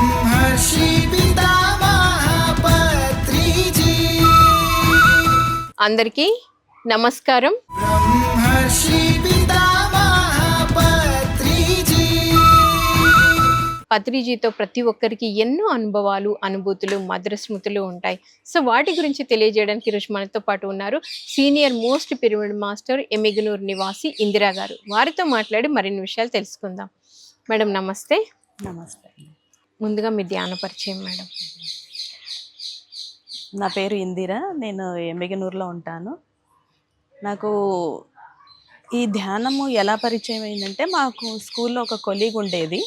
బ్రహ్మర్షి పితామహ పత్రిజీ. అందరికీ నమస్కారం. బ్రహ్మర్షి పితామహ పత్రిజీ. పత్రిజీతో ప్రతి ఒక్కరికి ఎన్నో అనుభవాలు, అనుభూతులు, మధుర స్మృతులు ఉంటాయి. సో వాటి గురించి తెలియజేయడానికి ఈరోజు మనతో పాటు ఉన్నారు senior most pyramid master Yemmiganur నివాసి ఇందిరా గారు. వారితో మాట్లాడి మరిన్ని విషయాలు తెలుసుకుందాం. మేడం నమస్తే. నమస్తే. ముందుగా మీ ధ్యాన పరిచయం మేడం. నా పేరు ఇందిరా, నేను ఎమ్మిగనూరులో ఉంటాను. నాకు ఈ ధ్యానము ఎలా పరిచయం అయిందంటే, మాకు స్కూల్లో ఒక కొలీగ్ ఉండేది.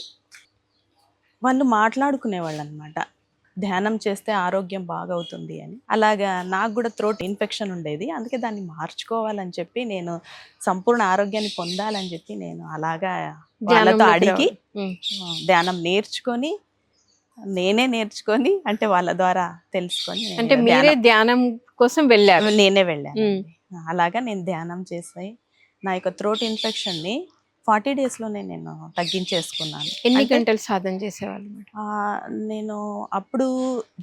వాళ్ళు మాట్లాడుకునేవాళ్ళు అనమాట, ధ్యానం చేస్తే ఆరోగ్యం బాగవుతుంది అని. అలాగా నాకు కూడా థ్రోట్ ఇన్ఫెక్షన్ ఉండేది, అందుకే దాన్ని మార్చుకోవాలని చెప్పి, నేను సంపూర్ణ ఆరోగ్యాన్ని పొందాలని చెప్పి నేను అలాగా వాళ్ళతో అడిగి ధ్యానం నేర్చుకొని అంటే వాళ్ళ ద్వారా తెలుసుకొని, అంటే మీరే ధ్యానం కోసం వెళ్ళారు? నేనే వెళ్ళాను. అలాగా నేను ధ్యానం చేసి నా యొక్క థ్రోట్ ఇన్ఫెక్షన్ని 40 daysలోనే నేను తగ్గించేసుకున్నాను. ఎన్ని గంటలు సాధన చేసేవాళ్ళు? నేను అప్పుడు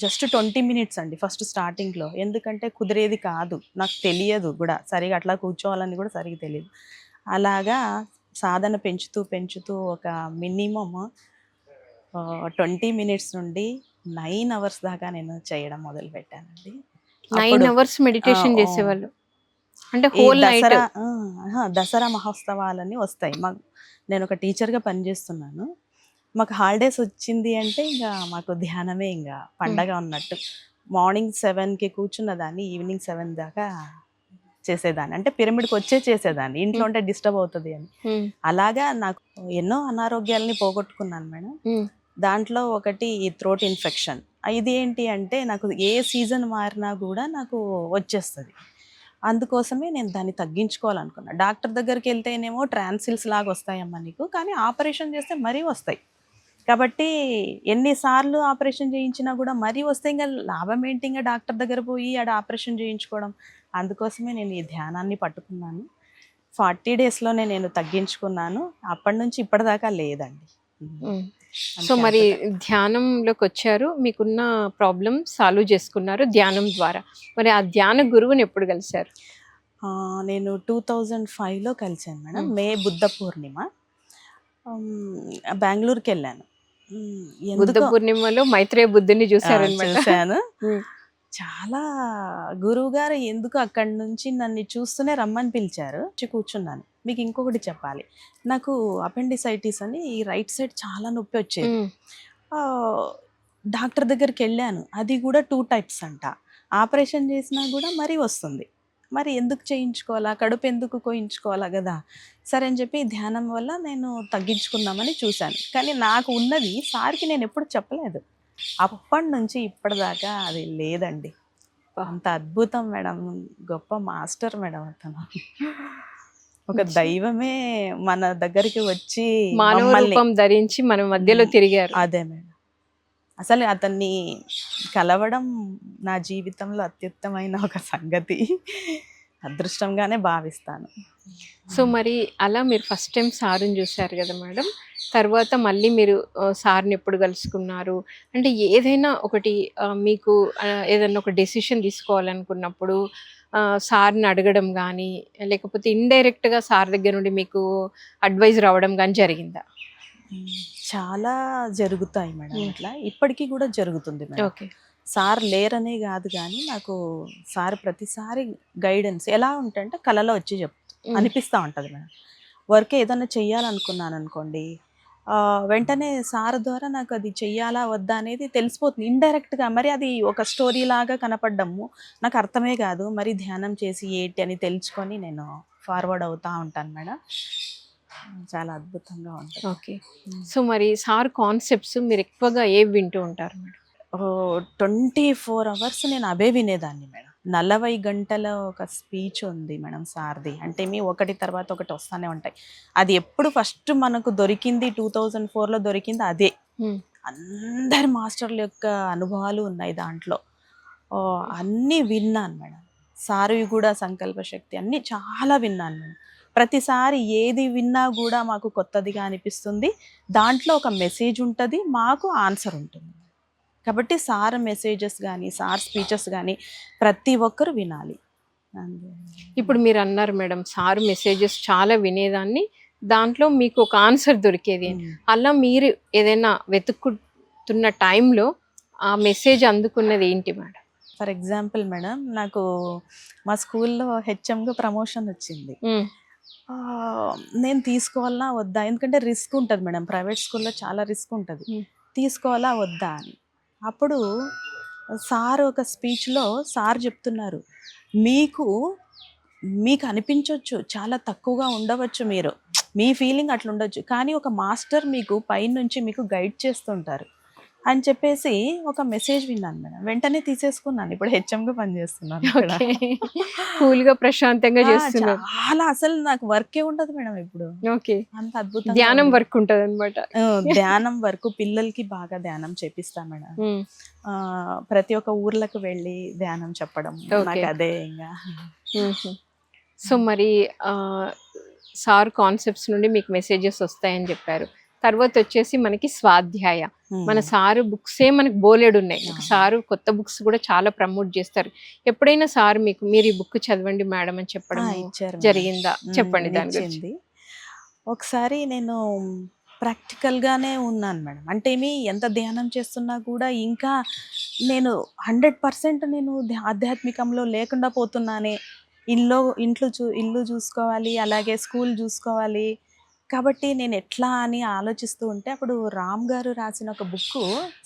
జస్ట్ 20 minutes అండి ఫస్ట్ స్టార్టింగ్లో. ఎందుకంటే కుదిరేది కాదు, నాకు తెలియదు కూడా సరిగా, అట్లా కూర్చోవాలని కూడా సరిగా తెలియదు. అలాగా సాధన పెంచుతూ ఒక మినిమమ్ 20 minutes నుండి 9 hours దాకా నేను చేయడం మొదలు పెట్టానండి. 9 hours మెడిటేషన్ చేసేవాళ్ళు అంటే హోల్ నైట్? దసరా మహోత్సవాలని వస్తాయి. నేను ఒక టీచర్గా పనిచేస్తున్నాను. మాకు హాలిడేస్ వచ్చింది అంటే ఇంకా మాకు ధ్యానమే ఇంకా పండగ ఉన్నట్టు. మార్నింగ్ 7కి కూర్చున్నదాన్ని ఈవినింగ్ 7 దాకా చేసేదాన్ని. అంటే పిరమిడ్కి చేసేదాన్ని, ఇంట్లో ఉంటే డిస్టర్బ్ అవుతుంది అని. అలాగా నాకు ఎన్నో అనారోగ్యాలని పోగొట్టుకున్నాను మేడం. దాంట్లో ఒకటి ఈ థ్రోట్ ఇన్ఫెక్షన్. ఇది ఏంటి అంటే, నాకు ఏ సీజన్ మారినా కూడా నాకు వచ్చేస్తుంది. అందుకోసమే నేను దాన్ని తగ్గించుకోవాలనుకున్నా. డాక్టర్ దగ్గరికి వెళ్తేనేమో ట్రాన్సిల్స్ లాగా వస్తాయమ్మా నీకు, కానీ ఆపరేషన్ చేస్తే మరీ వస్తాయి. కాబట్టి ఎన్నిసార్లు ఆపరేషన్ చేయించినా కూడా మరీ వస్తే ఇంకా లాభం ఏంటి, ఇంకా డాక్టర్ దగ్గర పోయి ఆడ ఆపరేషన్ చేయించుకోవడం. అందుకోసమే నేను ఈ ధ్యానాన్ని పట్టుకున్నాను. 40 daysలోనే నేను తగ్గించుకున్నాను. అప్పటి నుంచి ఇప్పటిదాకా లేదండి. సో మరి ధ్యానంలోకి వచ్చారు, మీకున్న ప్రాబ్లం సాల్వ్ చేసుకున్నారు ధ్యానం ద్వారా. మరి ఆ ధ్యాన గురువుని ఎప్పుడు కలిశారు? నేను 2005లో కలిశాను మేడం. మే బుద్ధ పూర్ణిమ. బెంగళూరుకి వెళ్ళాను. బుద్ధ పూర్ణిమలో మైత్రేయ బుద్ధుని చూశాను. చాలా గురువు గారు ఎందుకు అక్కడి నుంచి నన్ను చూస్తూనే రమ్మని పిలిచారు. కూర్చున్నాను. మీకు ఇంకొకటి చెప్పాలి, నాకు అపెండిసైటిస్ అని ఈ రైట్ సైడ్ చాలా నొప్పి వచ్చేది. డాక్టర్ దగ్గరికి వెళ్ళాను, అది కూడా 2 types అంట. ఆపరేషన్ చేసినా కూడా మరీ వస్తుంది. మరి ఎందుకు చేయించుకోవాలా, కడుపు ఎందుకు కోయించుకోవాలా కదా. సరే అని చెప్పి ధ్యానం వల్ల నేను తగ్గించుకుందామని చూశాను. కానీ నాకు ఉన్నది సార్కి నేను ఎప్పుడు చెప్పలేదు. అప్పటి నుంచి ఇప్పటిదాకా అది లేదండి. అంత అద్భుతం మేడం, గొప్ప మాస్టర్ మేడం అతను. ఒక దైవమే మన దగ్గరికి వచ్చి మానవ రూపం ధరించి మన మధ్యలో తిరిగారు. అదే మేడం, అసలు అతన్ని కలవడం నా జీవితంలో అత్యుత్తమైన ఒక సంగతి, అదృష్టంగానే భావిస్తాను. సో మరి అలా మీరు ఫస్ట్ టైం సార్ని చూశారు కదా మేడం, తర్వాత మళ్ళీ మీరు సార్ని ఎప్పుడు కలుసుకున్నారు? అంటే ఏదైనా ఒకటి మీకు ఏదైనా ఒక డెసిషన్ తీసుకోవాలనుకున్నప్పుడు సార్ని అడగడం కానీ, లేకపోతే ఇండైరెక్ట్గా సార్ దగ్గర నుండి మీకు అడ్వైజ్ రావడం కానీ జరిగిందా? చాలా జరుగుతాయి మేడం, ఇట్లా ఇప్పటికీ కూడా జరుగుతుంది మేడం. ఓకే. సార్ లేరనే కాదు, కానీ నాకు సార్ ప్రతిసారి గైడెన్స్ ఎలా ఉంటుందంటే కళలో వచ్చి అనిపిస్తూ ఉంటుంది మేడం. వర్క్ ఏదైనా చెయ్యాలనుకున్నాను అనుకోండి, వెంటనే సార్ ద్వారా నాకు అది చెయ్యాలా వద్దా అనేది తెలిసిపోతుంది ఇండైరెక్ట్గా. మరి అది ఒక స్టోరీ లాగా కనపడ్డము నాకు అర్థమే కాదు. మరి ధ్యానం చేసి ఏంటి అని తెలుసుకొని నేను ఫార్వర్డ్ అవుతూ ఉంటాను మేడం. చాలా అద్భుతంగా ఉంటుంది. ఓకే. సో మరి సార్ కాన్సెప్ట్స్ మీరు ఎక్కువగా ఏవి వింటూ ఉంటారు మేడం? 24 hours నేను అవే వినేదాన్ని మేడం. 40 గంటల ఒక స్పీచ్ ఉంది మేడం సార్ది. అంటే మీ ఒకటి తర్వాత ఒకటి వస్తూనే ఉంటాయి. అది ఎప్పుడు ఫస్ట్ మనకు దొరికింది 2004లో దొరికింది అదే. అందరి మాస్టర్ల యొక్క అనుభవాలు ఉన్నాయి దాంట్లో. అన్నీ విన్నాను మేడం. సార్వి కూడా సంకల్ప శక్తి అన్నీ చాలా విన్నాను మేడం. ప్రతిసారి ఏది విన్నా కూడా మాకు కొత్తదిగా అనిపిస్తుంది. దాంట్లో ఒక మెసేజ్ ఉంటుంది, మాకు ఆన్సర్ ఉంటుంది. కాబట్టి సార్ మెసేజెస్ కానీ సార్ స్పీచెస్ కానీ ప్రతి ఒక్కరు వినాలి. ఇప్పుడు మీరు అన్నారు మేడం సార్ మెసేజెస్ చాలా వినేదాన్ని, దాంట్లో మీకు ఒక ఆన్సర్ దొరికేది అని. అలా మీరు ఏదైనా వెతుక్కుతున్న టైంలో ఆ మెసేజ్ అందుకున్నది ఏంటి మేడం? ఫర్ ఎగ్జాంపుల్ మేడం, నాకు మా స్కూల్లో హెచ్ఎంగా ప్రమోషన్ వచ్చింది. ఆ, నేను తీసుకోవాలా వద్దా, ఎందుకంటే రిస్క్ ఉంటుంది మేడం, ప్రైవేట్ స్కూల్లో చాలా రిస్క్ ఉంటుంది, తీసుకోవాలా వద్దా అని. అప్పుడు సార్ ఒక స్పీచ్లో సార్ చెప్తున్నారు, మీకు మీకు అనిపించవచ్చు చాలా తక్కువగా ఉండవచ్చు, మీరు మీ ఫీలింగ్ అట్లా ఉండొచ్చు, కానీ ఒక మాస్టర్ మీకు పైనుంచి మీకు గైడ్ చేస్తుంటారు అని చెప్పేసి ఒక మెసేజ్ విన్నాను మేడం. వెంటనే తీసేసుకున్నాను, ఇప్పుడు హెచ్ఎంగా పనిచేస్తున్నాను. కూల్గా ప్రశాంతంగా చేస్తున్నారు. చాలా అసలు నాకు వర్కే ఉండదు మేడం ఇప్పుడు. ఓకే, అంత అద్భుతం ధ్యానం వర్క్ ఉంటుంది అనమాట. ధ్యానం వరకు పిల్లలకి బాగా ధ్యానం చేపిస్తా మేడం. ప్రతి ఒక్క ఊర్లకు వెళ్ళి ధ్యానం చెప్పడం నాకు అదే ఇంకా. సో మరి సార్ కాన్సెప్ట్స్ నుండి మీకు మెసేజెస్ వస్తాయని చెప్పారు. తర్వాత వచ్చేసి మనకి స్వాధ్యాయ, మన సారు బుక్సే మనకి బోలెడు ఉన్నాయి. సారు కొత్త బుక్స్ కూడా చాలా ప్రమోట్ చేస్తారు. ఎప్పుడైనా సార్ మీకు మీరు ఈ బుక్ చదవండి మేడం అని చెప్పడం జరిగిందా? చెప్పండి దాని గురించి. ఒకసారి నేను ప్రాక్టికల్గానే ఉన్నాను మేడం, అంటే ఎంత ధ్యానం చేస్తున్నా కూడా ఇంకా నేను 100% నేను ఆధ్యాత్మికంలో లేకుండా పోతున్నానే. ఇల్లు చూసుకోవాలి, అలాగే స్కూల్ చూసుకోవాలి, కాబట్టి నేను ఎట్లా అని ఆలోచిస్తూ ఉంటే అప్పుడు రామ్ గారు రాసిన ఒక బుక్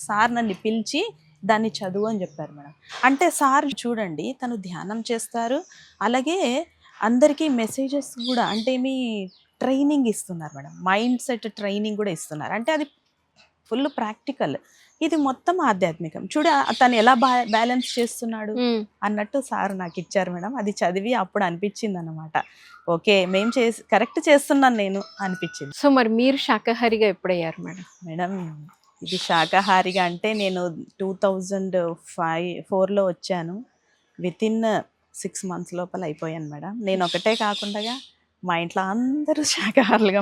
సార్ నన్ను పిలిచి దాన్ని చదువు అని చెప్పారు మేడం. అంటే సార్ చూడండి, తను ధ్యానం చేస్తారు, అలాగే అందరికీ మెసేజెస్ కూడా, అంటే ట్రైనింగ్ ఇస్తున్నారు మేడం, మైండ్ సెట్ ట్రైనింగ్ కూడా ఇస్తున్నారు. అంటే అది ఫుల్ ప్రాక్టికల్, ఇది మొత్తం ఆధ్యాత్మికం. చూడ తను ఎలా బ్యాలెన్స్ చేస్తున్నాడు అన్నట్టు సార్ నాకు ఇచ్చారు మేడం. అది చదివి అప్పుడు అనిపించింది అన్నమాట, ఓకే మేము కరెక్ట్ చేస్తున్నాను నేను అనిపించింది. సో మరి మీరు శాకాహారిగా ఎప్పుడయ్యారు మేడం? మేడం ఇది శాకాహారిగా అంటే నేను 2004లో వచ్చాను, వితిన్ 6 months లోపల అయిపోయాను మేడం. నేను ఒకటే కాకుండా మా ఇంట్లో అందరూ శాకాహారులుగా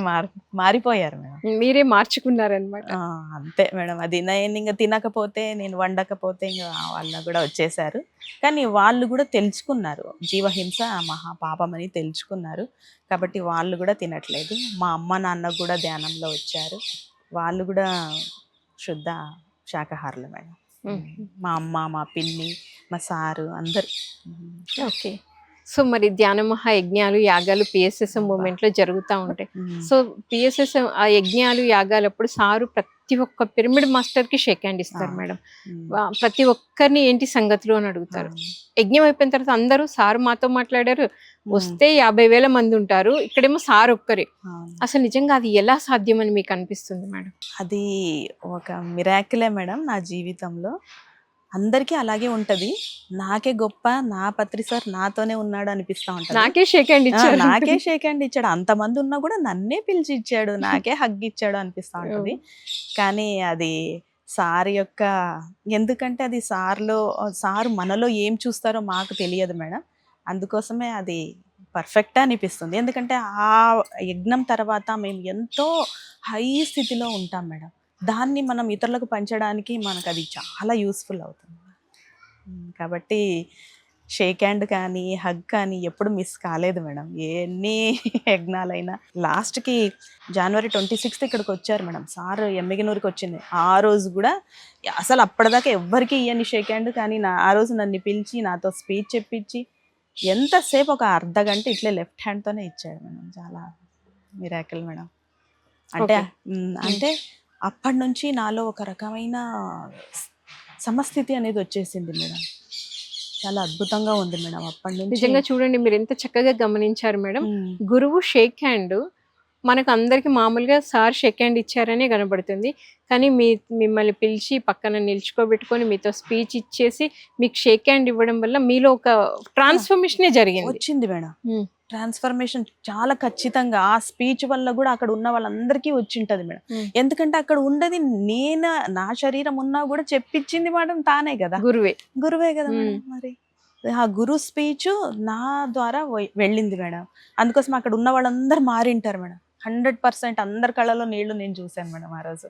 మారిపోయారు మేడం. మీరే మార్చుకున్నారనమాట. అంతే మేడం, అది నేను ఇంకా తినకపోతే, నేను వండకపోతే ఇంకా వాళ్ళు కూడా వచ్చేసారు. కానీ వాళ్ళు కూడా తెలుసుకున్నారు, జీవహింస మహాపాపం అని తెలుసుకున్నారు, కాబట్టి వాళ్ళు కూడా తినట్లేదు. మా అమ్మ నాన్న కూడా ధ్యానంలో వచ్చారు, వాళ్ళు కూడా శుద్ధ శాకాహారులు మేడం. మా అమ్మ, మా పిన్ని, మా సారు అందరు. ఓకే. సో మరి ధ్యాన మహా యజ్ఞాలు యాగాలు పిఎస్ఎస్ఎం మూమెంట్ లో జరుగుతూ ఉంటాయి. సో పిఎస్ఎస్ఎం ఆ యజ్ఞాలు యాగాలప్పుడు సారు ప్రతి ఒక్క పిరమిడ్ మాస్టర్ కి షేక్ హ్యాండ్ ఇస్తారు మేడం. ప్రతి ఒక్కరిని ఏంటి సంగతులు అని అడుగుతారు. యజ్ఞం అయిపోయిన తర్వాత అందరూ సారు మాతో మాట్లాడారు, వస్తే 50,000 మంది ఉంటారు, ఇక్కడేమో సార్ ఒక్కరే. అసలు నిజంగా అది ఎలా సాధ్యం అని మీకు అనిపిస్తుంది మేడం? అది ఒక మిరాకిలే మేడం నా జీవితంలో. అందరికీ అలాగే ఉంటది, నాకే గొప్ప, నా పత్రి సార్ నాతోనే ఉన్నాడు అనిపిస్తా ఉంటుంది. నాకే షేక్ హ్యాండ్ ఇచ్చాడు, అంతమంది ఉన్నా కూడా నన్నే పిలిచి ఇచ్చాడు, నాకే హగ్ ఇచ్చాడు అనిపిస్తా ఉంటది. కానీ అది సార్ యొక్క, ఎందుకంటే అది సారు మనలో ఏం చూస్తారో మాకు తెలియదు మేడం, అందుకోసమే అది పర్ఫెక్ట్ అనిపిస్తుంది. ఎందుకంటే ఆ యజ్ఞం తర్వాత మేము ఎంతో హై స్థితిలో ఉంటాం మేడం, దాన్ని మనం ఇతరులకు పంచడానికి మనకు అది చాలా యూస్ఫుల్ అవుతుంది. కాబట్టి షేక్ హ్యాండ్ కానీ హగ్ కానీ ఎప్పుడు మిస్ కాలేదు మేడం, ఎన్ని యజ్ఞాలైనా. లాస్ట్కి January 26th ఇక్కడికి వచ్చారు మేడం, సార్ ఎమ్మిగనూరుకి వచ్చింది. ఆ రోజు కూడా అసలు అప్పటిదాకా ఎవ్వరికి ఇయ్యని షేక్ హ్యాండ్, కానీ ఆ రోజు నన్ను పిలిచి నాతో స్పీచ్ చెప్పించి ఎంతసేపు ఒక అర్ధ గంట ఇట్లే లెఫ్ట్ హ్యాండ్తోనే ఇచ్చాడు మేడం. చాలా మిరాకిల్ మేడం. అంటే అప్పటి నుంచి నాలో ఒక రకమైన సమస్థితి అనేది వచ్చేసింది మేడం, చాలా అద్భుతంగా ఉంది మేడం అప్పటి నుంచి. నిజంగా చూడండి, మీరు ఎంత చక్కగా గమనించారు మేడం. గురువు షేక్ హ్యాండ్ మనకు అందరికి మామూలుగా సార్ షేక్ హ్యాండ్ ఇచ్చారనే కనబడుతుంది, కానీ మిమ్మల్ని పిలిచి పక్కన నిల్చుకోబెట్టుకొని మీతో స్పీచ్ ఇచ్చేసి మీకు షేక్ హ్యాండ్ ఇవ్వడం వల్ల మీలో ఒక ట్రాన్స్ఫర్మేషన్ వచ్చింది మేడం. ట్రాన్స్ఫర్మేషన్ చాలా ఖచ్చితంగా ఆ స్పీచ్ వల్ల కూడా అక్కడ ఉన్న వాళ్ళందరికీ వచ్చింటది మేడం. ఎందుకంటే అక్కడ ఉండేది నా శరీరం ఉన్నా కూడా చెప్పించింది మేడం తానే కదా, గురువే కదా మేడం. మరి ఆ గురు స్పీచ్ నా ద్వారా వెళ్ళింది మేడం. అందుకోసం అక్కడ ఉన్న వాళ్ళందరూ మారింటారు మేడం. 100% అందరి కళ్ళలో నీళ్లు నేను చూశాను మేడం ఆ రోజు.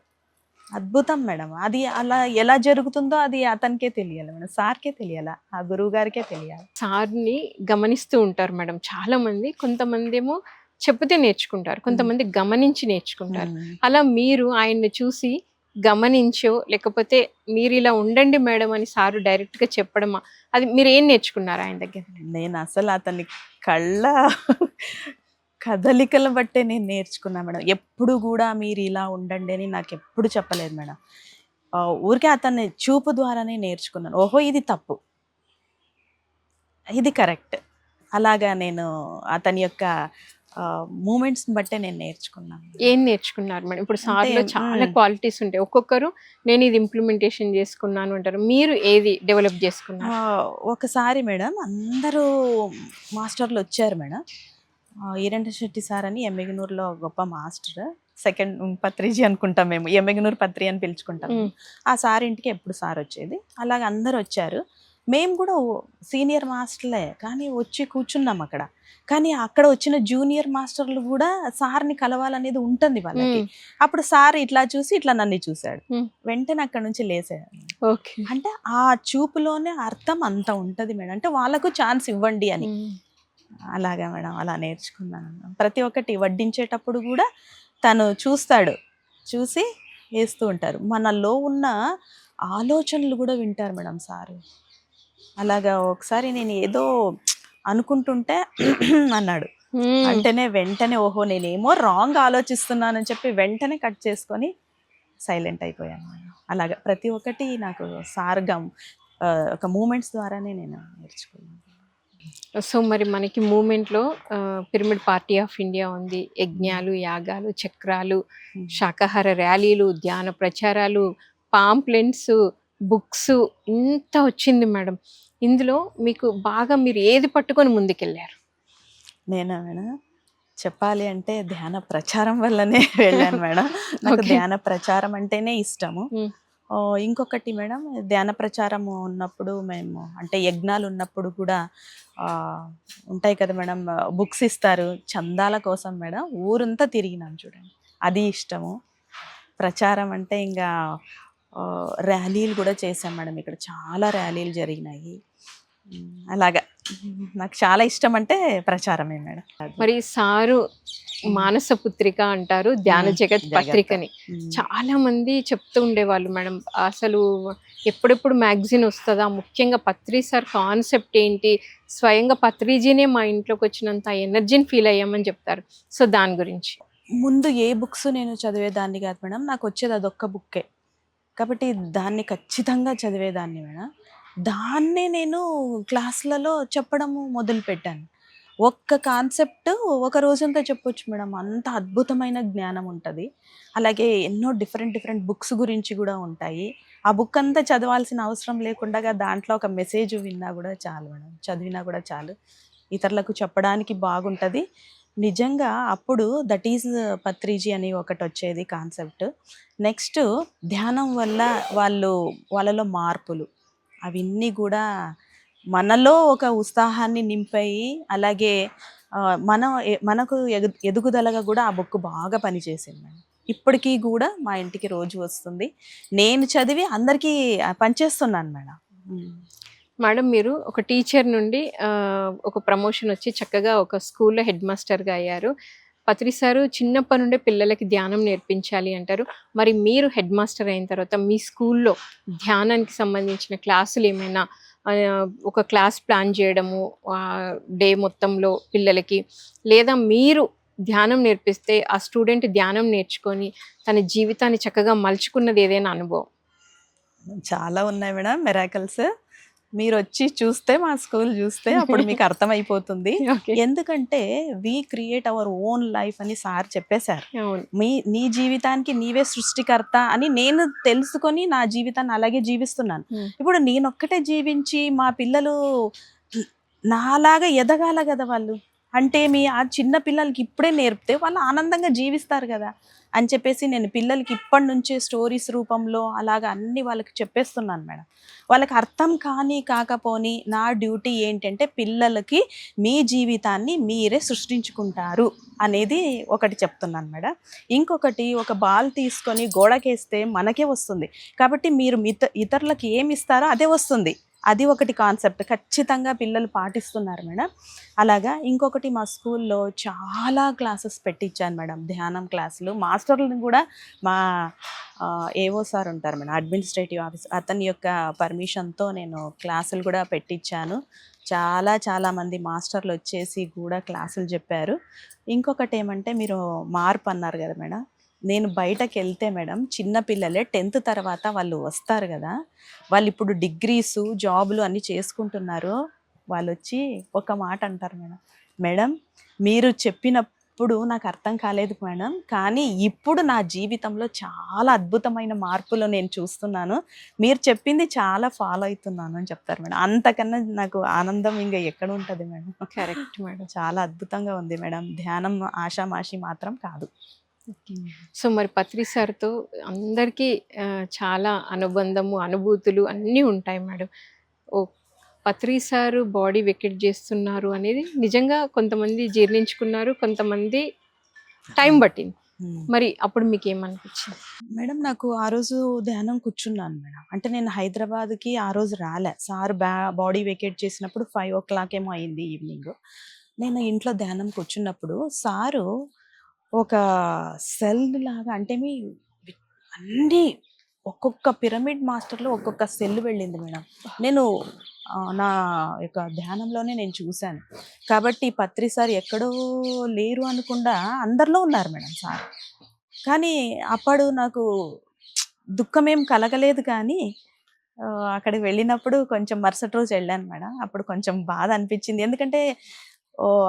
అద్భుతం మేడం. అది అలా ఎలా జరుగుతుందో అది అతనికే తెలియాలి మేడం. సార్‌కే తెలియాల. ఆ గురువు గారికే తెలియాలి. సార్‌ని గమనిస్తూ ఉంటారు మేడం చాలామంది. కొంతమందేమో చెప్తే నేర్చుకుంటారు. కొంతమంది గమనించి నేర్చుకుంటారు. అలా మీరు ఆయన్ని చూసి గమనించో, లేకపోతే మీరిలా ఉండండి మేడం అని సారు డైరెక్ట్‌గా చెప్పడమా? అది మీరేం నేర్చుకున్నారు ఆయన దగ్గర? నేను అసలు అతని కళ్ళ కదలికల బట్టే నేను నేర్చుకున్నా మేడం. ఎప్పుడు గూడా మీరు ఇలా ఉండండి అని నాకెప్పుడు చెప్పలేదు మేడం. ఊరికే అతని చూపు ద్వారానే నేర్చుకున్నాను. ఓహో! ఇది తప్పు. ఇది కరెక్ట్. అలాగా నేను అతని యొక్క మూమెంట్స్‌ని బట్టే నేను నేర్చుకున్నాను. ఏం నేర్చుకున్నారు మేడం? ఇప్పుడు అంటే సార్‌లో చాలా క్వాలిటీస్ ఉంటాయి. ఒక్కొక్కరు నేను ఇది ఇంప్లిమెంటేషన్ చేసుకున్నాను అంటారు. మీరు ఏది డెవలప్ చేసుకున్నారు? ఒకసారి మేడం అందరూ మాస్టర్లు వచ్చారు మేడం. ఈరెంట శెట్టి సార్ అని ఎమ్మిగనూరులో గొప్ప మాస్టర్. సెకండ్ పత్రిజీ అనుకుంటాం మేము. ఎమ్మిగనూరు పత్రి అని పిలుచుకుంటాం. ఆ సార్ ఇంటికి ఎప్పుడు సార్ వచ్చేది. అలాగ అందరూ వచ్చారు. మేము కూడా సీనియర్ మాస్టర్లే కానీ వచ్చి కూర్చున్నాం అక్కడ. కానీ అక్కడ వచ్చిన జూనియర్ మాస్టర్లు కూడా సార్ని కలవాలనేది ఉంటుంది వాళ్ళకి. అప్పుడు సార్ ఇట్లా చూసి ఇట్లా నన్ను చూశాడు. వెంటనే అక్కడ నుంచి లేసాడు. అంటే ఆ చూపులోనే అర్థం అంత ఉంటది మేడం. అంటే వాళ్ళకు ఛాన్స్ ఇవ్వండి అని. అలాగా మేడం అలా నేర్చుకున్నాను. ప్రతి ఒక్కటి వడ్డించేటప్పుడు కూడా తను చూస్తాడు. చూసి వేస్తూ ఉంటారు. మనలో ఉన్న ఆలోచనలు కూడా వింటారు మేడం సారు. అలాగా ఒకసారి నేను ఏదో అనుకుంటుంటే అన్నాడు. అంటేనే వెంటనే ఓహో నేనేమో రాంగ్ ఆలోచిస్తున్నానని చెప్పి వెంటనే కట్ చేసుకొని సైలెంట్ అయిపోయాను. అలాగా ప్రతి ఒక్కటి నాకు సార్ ఒక మూమెంట్స్ ద్వారానే నేను నేర్చుకున్నాను. సో మరి మనకి మూమెంట్లో పిరమిడ్ పార్టీ ఆఫ్ ఇండియా ఉంది. యజ్ఞాలు, యాగాలు, చక్రాలు, శాకాహార ర్యాలీలు, ధ్యాన ప్రచారాలు, పాంప్లెంట్స్, బుక్స్ ఇంత వచ్చింది మేడం. ఇందులో మీకు బాగా మీరు ఏది పట్టుకొని ముందుకెళ్ళారు? నేనా మేడం చెప్పాలి అంటే ధ్యాన ప్రచారం వల్లనే వెళ్ళాను మేడం. నాకు ధ్యాన ప్రచారం అంటేనే ఇష్టము. ఇంకొకటి మేడం ధ్యాన ప్రచారం ఉన్నప్పుడు మేము అంటే యజ్ఞాలు ఉన్నప్పుడు కూడా ఉంటాయి కదా మేడం, బుక్స్ ఇస్తారు చందాల కోసం మేడం. ఊరంతా తిరిగినాం చూడండి, అది ఇష్టము. ప్రచారం అంటే ఇంకా ర్యాలీలు కూడా చేశాం మేడం. ఇక్కడ చాలా ర్యాలీలు జరిగినాయి. అలాగా నాకు చాలా ఇష్టం అంటే ప్రచారమే మేడం. మరి సారు మానస పుత్రిక అంటారు ధ్యాన జగత్ పత్రికని. చాలా మంది చెప్తూ ఉండేవాళ్ళు మేడం, అసలు ఎప్పుడెప్పుడు మ్యాగజైన్ వస్తుందా, ముఖ్యంగా పత్రి సార్ కాన్సెప్ట్ ఏంటి, స్వయంగా పత్రిజీనే మా ఇంట్లోకి వచ్చినంత ఎనర్జీని ఫీల్ అయ్యామని చెప్తారు. సో దాని గురించి ముందు ఏ బుక్స్ నేను చదివేదాన్ని కాదు మేడం. నాకు వచ్చేది అదొక్క బుక్కే కాబట్టి దాన్ని ఖచ్చితంగా చదివేదాన్ని మేడం. దాన్నే నేను క్లాసులలో చెప్పడము మొదలుపెట్టాను. ఒక్క కాన్సెప్ట్ ఒక రోజంతా చెప్పొచ్చు మేడం. అంత అద్భుతమైన జ్ఞానం ఉంటుంది. అలాగే ఎన్నో డిఫరెంట్ బుక్స్ గురించి కూడా ఉంటాయి. ఆ బుక్ అంతా చదవాల్సిన అవసరం లేకుండా దాంట్లో ఒక మెసేజ్ విన్నా కూడా చాలు మేడం, చదివినా కూడా చాలు. ఇతరులకు చెప్పడానికి బాగుంటుంది నిజంగా. అప్పుడు దట్ ఈజ్ పత్రిజీ అని ఒకటి వచ్చేది కాన్సెప్ట్. నెక్స్ట్ ధ్యానం వల్ల వాళ్ళలో మార్పులు అవన్నీ కూడా మనలో ఒక ఉత్సాహాన్ని నింపాయి. అలాగే మనకు ఎదుగుదలగా కూడా ఆ బుక్ బాగా పనిచేసింది మేడం. ఇప్పటికీ కూడా మా ఇంటికి రోజు వస్తుంది. నేను చదివి అందరికీ పనిచేస్తున్నాను మేడం. మేడం మీరు ఒక టీచర్ నుండి ఒక ప్రమోషన్ వచ్చి చక్కగా ఒక స్కూల్లో హెడ్ మాస్టర్గా అయ్యారు. పత్రి సారు చిన్నప్పటి నుండే పిల్లలకి ధ్యానం నేర్పించాలి అంటారు. మరి మీరు హెడ్ మాస్టర్ అయిన తర్వాత మీ స్కూల్లో ధ్యానానికి సంబంధించిన క్లాసులు ఏమైనా ఒక క్లాస్ ప్లాన్ చేయడము డే మొత్తంలో పిల్లలకి, లేదా మీరు ధ్యానం నేర్పిస్తే ఆ స్టూడెంట్ ధ్యానం నేర్చుకొని తన జీవితాన్ని చక్కగా మలుచుకున్నది ఏదైనా అనుభవం? చాలా ఉన్నాయి మేడం మిరాకిల్స్. మీరు వచ్చి చూస్తే మా స్కూల్ చూస్తే అప్పుడు మీకు అర్థమైపోతుంది. ఎందుకంటే we create our own life అని సార్ చెప్పేశారు. నీ జీవితానికి నీవే సృష్టికర్త అని నేను తెలుసుకొని నా జీవితాన్ని అలాగే జీవిస్తున్నాను. ఇప్పుడు నేనొక్కటే జీవించి మా పిల్లలు నాలాగా ఎదగాల కదా వాళ్ళు. అంటే ఆ చిన్న పిల్లలకి ఇప్పుడే నేర్పితే వాళ్ళు ఆనందంగా జీవిస్తారు కదా. అని చెప్పేసి నేను పిల్లలకి ఇప్పటి నుంచే స్టోరీస్ రూపంలో అలాగ అన్ని వాళ్ళకి చెప్పేస్తున్నాను మేడం. వాళ్ళకి అర్థం కాకపోని నా డ్యూటీ ఏంటంటే పిల్లలకి మీ జీవితాన్ని మీరే సృష్టించుకుంటారు అనేది ఒకటి చెప్తున్నాను మేడం. ఇంకొకటి, ఒక బాల్ తీసుకొని గోడకేస్తే మనకే వస్తుంది, కాబట్టి మీరు ఇతరులకు ఏమి ఇస్తారో అదే వస్తుంది. అది ఒకటి కాన్సెప్ట్ ఖచ్చితంగా పిల్లలు పాటిస్తున్నారు మేడం. అలాగా ఇంకొకటి, మా స్కూల్లో చాలా క్లాసెస్ పెట్టించాను మేడం, ధ్యానం క్లాసులు. మాస్టర్లను కూడా మా ఏవో సార్ ఉంటారు మేడం, అడ్మినిస్ట్రేటివ్ ఆఫీస్, అతని యొక్క పర్మిషన్తో నేను క్లాసులు కూడా పెట్టించాను. చాలామంది మాస్టర్లు వచ్చేసి కూడా క్లాసులు చెప్పారు. ఇంకొకటి ఏమంటే, మీరు మార్పు అన్నారు కదా మేడం, నేను బయటకు వెళ్తే మేడం, చిన్న పిల్లలే 10th తర్వాత వాళ్ళు వస్తారు కదా, వాళ్ళు ఇప్పుడు డిగ్రీసు జాబులు అన్నీ చేసుకుంటున్నారు. వాళ్ళు వచ్చి ఒక మాట అంటారు మేడం, మేడం మీరు చెప్పినప్పుడు నాకు అర్థం కాలేదు మేడం, కానీ ఇప్పుడు నా జీవితంలో చాలా అద్భుతమైన మార్పులు నేను చూస్తున్నాను, మీరు చెప్పింది చాలా ఫాలో అవుతున్నాను అని చెప్తారు మేడం. అంతకన్నా నాకు ఆనందం ఇంకా ఎక్కడ ఉంటుంది మేడం. Correct madam. చాలా అద్భుతంగా ఉంది మేడం. ధ్యానం ఆషామాషి మాత్రం కాదు. సో మరి పత్రి సార్తో అందరికీ చాలా అనుబంధము, అనుభూతులు అన్నీ ఉంటాయి మేడం. ఓ పత్రి సారు బాడీ వెకెట్ చేస్తున్నారు అనేది నిజంగా కొంతమంది జీర్ణించుకున్నారు, కొంతమంది టైం పట్టింది. మరి అప్పుడు మీకు ఏమనిపించింది మేడం? నాకు ఆ రోజు ధ్యానం కూర్చున్నాను మేడం. అంటే నేను హైదరాబాద్కి ఆ రోజు రాలే, సార్ బాడీ వెకేట్ చేసినప్పుడు 5 o'clock ఏమో అయింది ఈవినింగ్. నేను ఇంట్లో ధ్యానం కూర్చున్నప్పుడు సారు ఒక సెల్ లాగా, అంటే అన్ని ఒక్కొక్క పిరమిడ్ మాస్టర్లో ఒక్కొక్క సెల్ వెళ్ళింది మేడం. నేను నా యొక్క ధ్యానంలోనే నేను చూశాను. కాబట్టి పత్రి సార్ ఎక్కడో లేరు అనకుండా అందరిలో ఉన్నారు మేడం సార్. కానీ అప్పుడు నాకు దుఃఖమేం కలగలేదు, కానీ అక్కడికి వెళ్ళినప్పుడు కొంచెం మరుసటి రోజు వెళ్ళాను మేడం. అప్పుడు కొంచెం బాధ అనిపించింది, ఎందుకంటే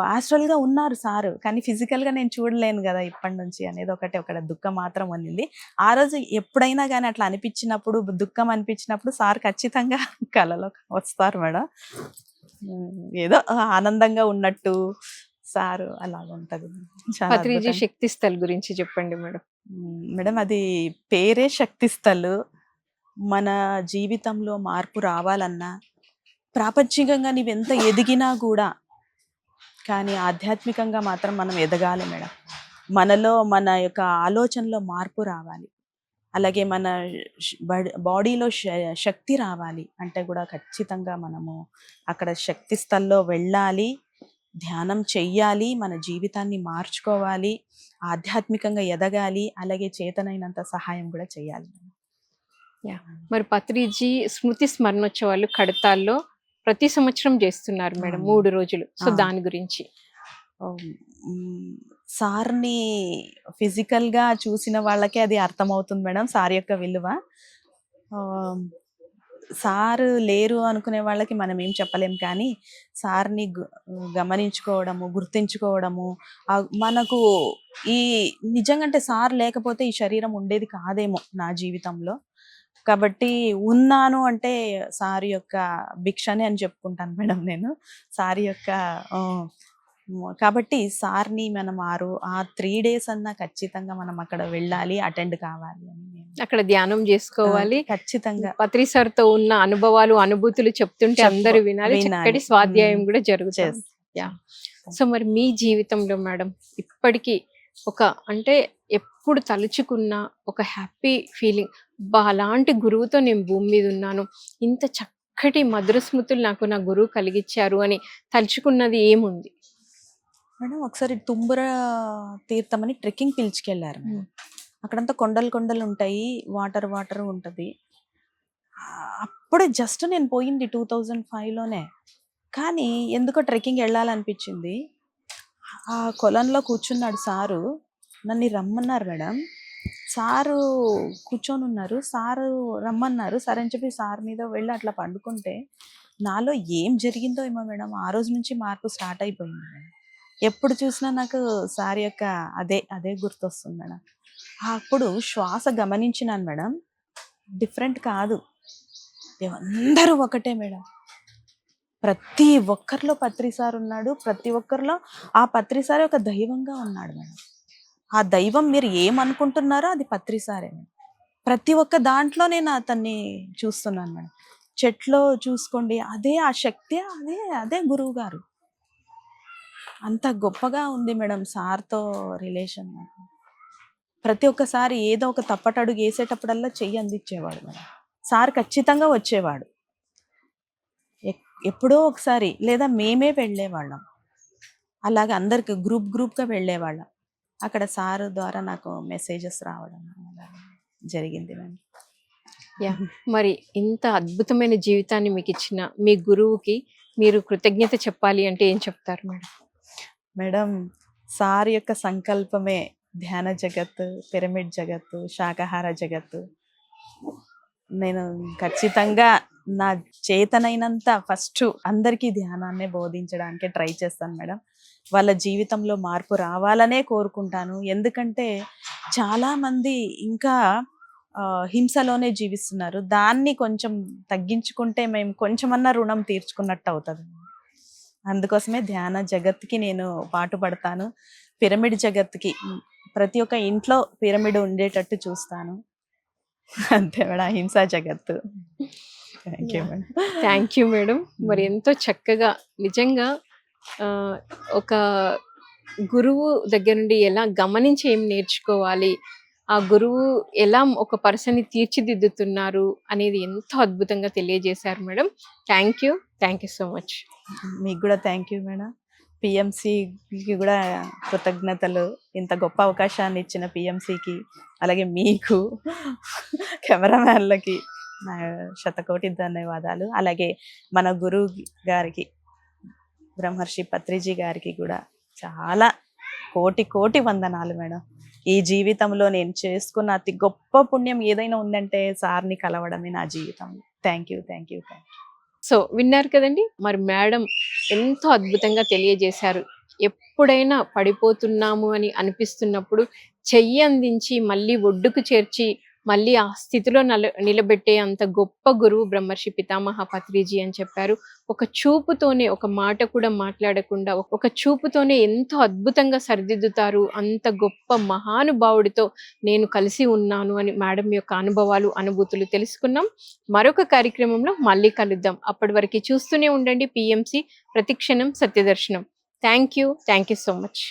యాస్ట్రల్గా ఉన్నారు సారు, కానీ ఫిజికల్గా నేను చూడలేను కదా ఇప్పటి నుంచి అనేది ఒక దుఃఖం మాత్రం ఉన్నింది. ఆ రోజు ఎప్పుడైనా కానీ అట్లా అనిపించినప్పుడు, దుఃఖం అనిపించినప్పుడు సార్ ఖచ్చితంగా కలలో వస్తారు మేడం. ఏదో ఆనందంగా ఉన్నట్టు సారు అలాగ ఉంటుంది. పత్రిజీ శక్తి స్థల్ గురించి చెప్పండి మేడం. మేడం అది పేరే శక్తి స్థల్. మన జీవితంలో మార్పు రావాలన్నా, ప్రాపంచికంగా నీవెంత ఎదిగినా కూడా, కానీ ఆధ్యాత్మికంగా మాత్రం మనం ఎదగాలి మేడం. మనలో మన యొక్క ఆలోచనలో మార్పు రావాలి, అలాగే మన బాడీలో శక్తి రావాలి అంటే కూడా ఖచ్చితంగా మనము అక్కడ శక్తి స్థల్లో వెళ్ళాలి, ధ్యానం చెయ్యాలి, మన జీవితాన్ని మార్చుకోవాలి, ఆధ్యాత్మికంగా ఎదగాలి, అలాగే చేతనైనంత సహాయం కూడా చేయాలి. మరి పత్రిజీ స్మృతి స్మరణోత్సవాలు కడతాల్లో ప్రతి సంవత్సరం చేస్తున్నారు మేడం, 3 రోజులు. సో దాని గురించి సార్ని ఫిజికల్గా చూసిన వాళ్ళకే అది అర్థమవుతుంది మేడం, సార్ యొక్క విలువ. సారు లేరు అనుకునే వాళ్ళకి మనం ఏం చెప్పలేం, కానీ సార్ని గమనించుకోవడము, గుర్తించుకోవడము, మనకు ఈ నిజంగా అంటే సార్ లేకపోతే ఈ శరీరం ఉండేది కాదేమో నా జీవితంలో. కాబట్టి ఉన్నాను అంటే సార్ యొక్క భిక్షని అని చెప్పుకుంటాను మేడం నేను, సార్ యొక్క. కాబట్టి సార్ని మనం ఆ 3 days అన్నా ఖచ్చితంగా మనం అక్కడ వెళ్ళాలి, అటెండ్ కావాలి అని, అక్కడ ధ్యానం చేసుకోవాలి ఖచ్చితంగా. పత్రి సార్తో ఉన్న అనుభవాలు, అనుభూతులు చెప్తుంటే అందరూ వినాలి, చక్కటి స్వాధ్యాయం కూడా జరుగుతుంది. సో మరి మీ జీవితంలో మేడం ఇప్పటికీ అంటే ఎప్పుడు తలుచుకున్న ఒక హ్యాపీ ఫీలింగ్, అలాంటి గురువుతో నేను భూమి మీద ఉన్నాను, ఇంత చక్కటి మధుర స్మృతులు నాకు నా గురువు కలిగించారు అని తలుచుకున్నది ఏముంది మేడం? ఒకసారి తుంబుర తీర్థం అని ట్రెక్కింగ్ పిలుచుకెళ్ళారు. అక్కడంతా కొండలు ఉంటాయి, వాటర్ ఉంటుంది. అప్పుడే జస్ట్ నేను పోయింది 2005లోనే, కానీ ఎందుకో ట్రెక్కింగ్ వెళ్ళాలనిపించింది. ఆ కొలంలో కూర్చున్నాడు సారు, నన్ను రమ్మన్నారు మేడం. సారు కూర్చొని ఉన్నారు, సారు రమ్మన్నారు, సరే అని చెప్పి సార్ మీద వెళ్ళి అట్లా పండుకుంటే నాలో ఏం జరిగిందో ఏమో మేడం, ఆ రోజు నుంచి మార్పు స్టార్ట్ అయిపోయింది మేడం. ఎప్పుడు చూసినా నాకు సార్ యొక్క అదే గుర్తొస్తుంది మేడం. అప్పుడు శ్వాస గమనించినాను మేడం, డిఫరెంట్ కాదు, అందరూ ఒకటే మేడం. ప్రతి ఒక్కరిలో పత్రి సార్ ఉన్నాడు, ప్రతి ఒక్కరిలో ఆ పత్రి సార్ ఒక దైవంగా ఉన్నాడు మేడం. ఆ దైవం మీరు ఏమనుకుంటున్నారో అది పత్రి సారే మేడం. ప్రతి ఒక్క దాంట్లో నేను అతన్ని చూస్తున్నాను మేడం. చెట్లో చూసుకోండి, అదే ఆ శక్తి, అదే అదే గురువు గారు. అంత గొప్పగా ఉంది మేడం సార్తో రిలేషన్ నాకు. ప్రతి ఒక్కసారి ఏదో ఒక తప్పటడుగు వేసేటప్పుడల్లా చెయ్యి అందించేవాడు మేడం. సార్ ఖచ్చితంగా వచ్చేవాడు. ఎప్పుడో ఒకసారి లేదా మేమే వెళ్ళేవాళ్ళం. అలాగే అందరికి గ్రూప్గా వెళ్ళేవాళ్ళం. అక్కడ సార్ ద్వారా నాకు మెసేజెస్ రావడం అలా జరిగింది మేడం. యా మరి ఇంత అద్భుతమైన జీవితాన్ని మీకు ఇచ్చిన మీ గురువుకి మీరు కృతజ్ఞత చెప్పాలి అంటే ఏం చెప్తారు మేడం? మేడం, సార్ యొక్క సంకల్పమే ధ్యాన జగత్తు, పిరమిడ్ జగత్తు, శాకాహార జగత్తు. నేను ఖచ్చితంగా నా చేతనైనంత ఫస్ట్ అందరికీ ధ్యానాన్నే బోధించడానికి ట్రై చేస్తాను మేడం. వాళ్ళ జీవితంలో మార్పు రావాలనే కోరుకుంటాను. ఎందుకంటే చాలామంది ఇంకా హింసలోనే జీవిస్తున్నారు. దాన్ని కొంచెం తగ్గించుకుంటే మేము కొంచెమన్నా రుణం తీర్చుకున్నట్టు అవుతుంది. అందుకోసమే ధ్యాన జగత్తుకి నేను పాటుపడతాను. పిరమిడ్ జగత్తుకి ప్రతి ఒక్క ఇంట్లో పిరమిడ్ ఉండేటట్టు చూస్తాను. అంతే మేడం, హింసా జగత్తు. Thank you madam. మరి ఎంతో చక్కగా నిజంగా ఒక గురువు దగ్గర నుండి ఎలా గమనించి ఏం నేర్చుకోవాలి, ఆ గురువు ఎలా ఒక పర్సన్ని తీర్చిదిద్దుతున్నారు అనేది ఎంతో అద్భుతంగా తెలియజేశారు madam. Thank you so much. మీకు కూడా థ్యాంక్ యూ మేడం. పిఎంసికి కూడా కృతజ్ఞతలు. ఇంత గొప్ప అవకాశాన్ని ఇచ్చిన పిఎంసికి, అలాగే మీకు కెమెరామ్యాన్లకి నా శతకోటి ధన్యవాదాలు. అలాగే మన గురువు గారికి బ్రహ్మర్షి పత్రిజీ గారికి కూడా చాలా కోటి వందనాలు మేడం. ఈ జీవితంలో నేను చేసుకున్న అతి గొప్ప పుణ్యం ఏదైనా ఉందంటే సార్ని కలవడమే నా జీవితంలో. Thank you. సో విన్నారు కదండి, మరి మేడం ఎంతో అద్భుతంగా తెలియజేశారు. ఎప్పుడైనా పడిపోతున్నాము అని అనిపిస్తున్నప్పుడు చెయ్యి అందించి మళ్ళీ ఒడ్డుకు చేర్చి మళ్ళీ ఆ స్థితిలో నిలబెట్టే అంత గొప్ప గురువు బ్రహ్మర్షి పితామహ పత్రిజీ అని చెప్పారు. ఒక చూపుతోనే, ఒక మాట కూడా మాట్లాడకుండా ఒక చూపుతోనే ఎంతో అద్భుతంగా సరిదిద్దుతారు. అంత గొప్ప మహానుభావుడితో నేను కలిసి ఉన్నాను అని మేడం యొక్క అనుభవాలు, అనుభూతులు తెలుసుకున్నాం. మరొక కార్యక్రమంలో మళ్ళీ కలుద్దాం. అప్పటి వరకు చూస్తూనే ఉండండి పిఎంసి ప్రతిక్షణం సత్యదర్శనం. Thank you so much.